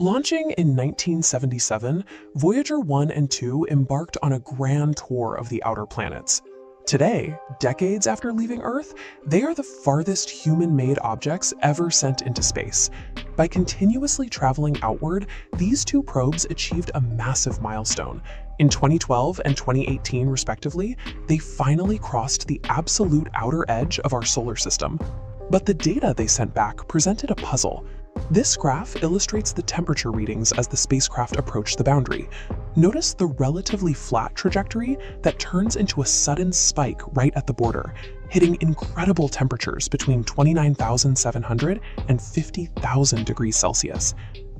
Launching in 1977, Voyager 1 and 2 embarked on a grand tour of the outer planets. Today, decades after leaving Earth, they are the farthest human-made objects ever sent into space. By continuously traveling outward, these two probes achieved a massive milestone. In 2012 and 2018, respectively, they finally crossed the absolute outer edge of our solar system. But the data they sent back presented a puzzle. This graph illustrates the temperature readings as the spacecraft approached the boundary. Notice the relatively flat trajectory that turns into a sudden spike right at the border, hitting incredible temperatures between 29,700 and 50,000 degrees Celsius.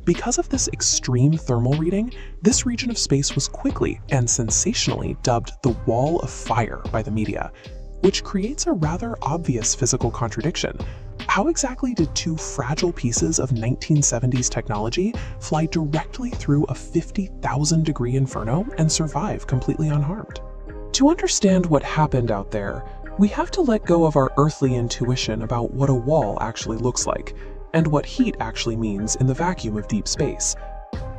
Because of this extreme thermal reading, this region of space was quickly and sensationally dubbed the Wall of Fire by the media, which creates a rather obvious physical contradiction. How exactly did two fragile pieces of 1970s technology fly directly through a 50,000-degree inferno and survive completely unharmed? To understand what happened out there, we have to let go of our earthly intuition about what a wall actually looks like, and what heat actually means in the vacuum of deep space.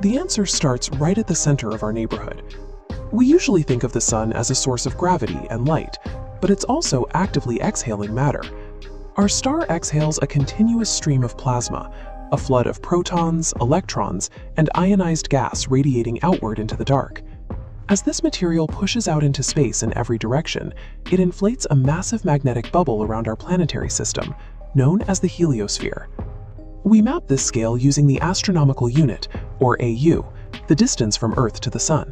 The answer starts right at the center of our neighborhood. We usually think of the sun as a source of gravity and light, but it's also actively exhaling matter. Our star exhales a continuous stream of plasma, a flood of protons, electrons, and ionized gas radiating outward into the dark. As this material pushes out into space in every direction, it inflates a massive magnetic bubble around our planetary system, known as the Heliosphere. We map this scale using the astronomical unit, or AU, the distance from Earth to the Sun.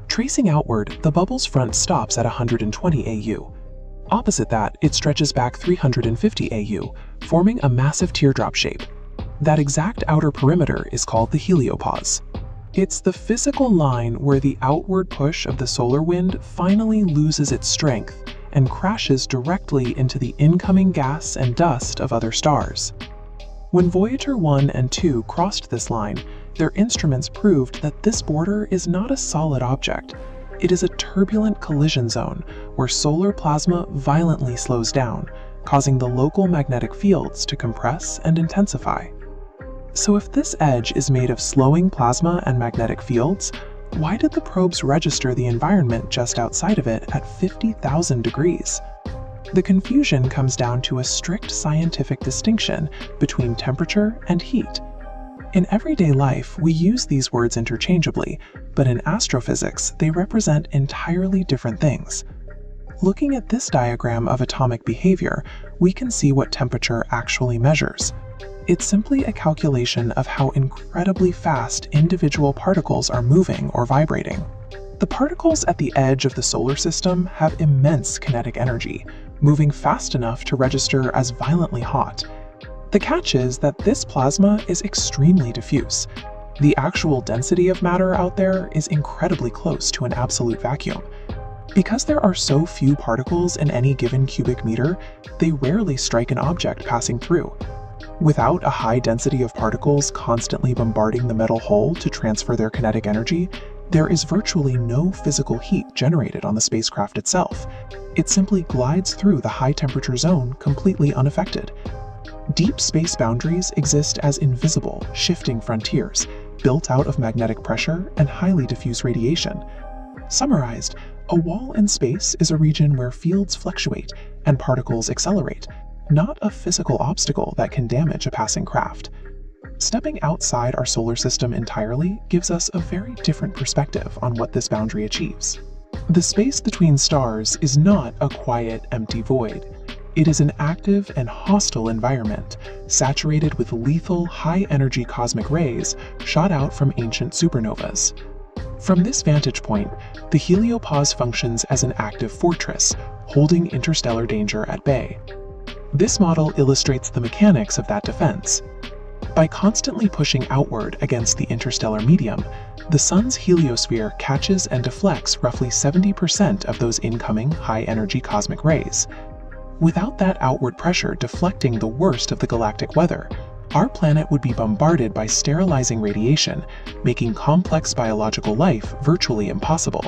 Tracing outward, the bubble's front stops at 120 AU. Opposite that, it stretches back 350 AU, forming a massive teardrop shape. That exact outer perimeter is called the Heliopause. It's the physical line where the outward push of the solar wind finally loses its strength and crashes directly into the incoming gas and dust of other stars. When Voyager 1 and 2 crossed this line, their instruments proved that this border is not a solid object. It is a turbulent collision zone where solar plasma violently slows down, causing the local magnetic fields to compress and intensify. So if this edge is made of slowing plasma and magnetic fields, why did the probes register the environment just outside of it at 50,000 degrees? The confusion comes down to a strict scientific distinction between temperature and heat. In everyday life, we use these words interchangeably, but in astrophysics, they represent entirely different things. Looking at this diagram of atomic behavior, we can see what temperature actually measures. It's simply a calculation of how incredibly fast individual particles are moving or vibrating. The particles at the edge of the solar system have immense kinetic energy, moving fast enough to register as violently hot. The catch is that this plasma is extremely diffuse. The actual density of matter out there is incredibly close to an absolute vacuum. Because there are so few particles in any given cubic meter, they rarely strike an object passing through. Without a high density of particles constantly bombarding the metal hull to transfer their kinetic energy, there is virtually no physical heat generated on the spacecraft itself. It simply glides through the high-temperature zone completely unaffected. Deep space boundaries exist as invisible, shifting frontiers, built out of magnetic pressure and highly diffuse radiation. Summarized, a wall in space is a region where fields fluctuate and particles accelerate, not a physical obstacle that can damage a passing craft. Stepping outside our solar system entirely gives us a very different perspective on what this boundary achieves. The space between stars is not a quiet, empty void. It is an active and hostile environment, saturated with lethal, high-energy cosmic rays shot out from ancient supernovas. From this vantage point, the Heliopause functions as an active fortress, holding interstellar danger at bay. This model illustrates the mechanics of that defense. By constantly pushing outward against the interstellar medium, the Sun's heliosphere catches and deflects roughly 70% of those incoming high-energy cosmic rays. Without that outward pressure deflecting the worst of the galactic weather, our planet would be bombarded by sterilizing radiation, making complex biological life virtually impossible.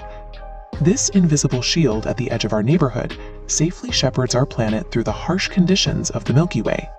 This invisible shield at the edge of our neighborhood safely shepherds our planet through the harsh conditions of the Milky Way.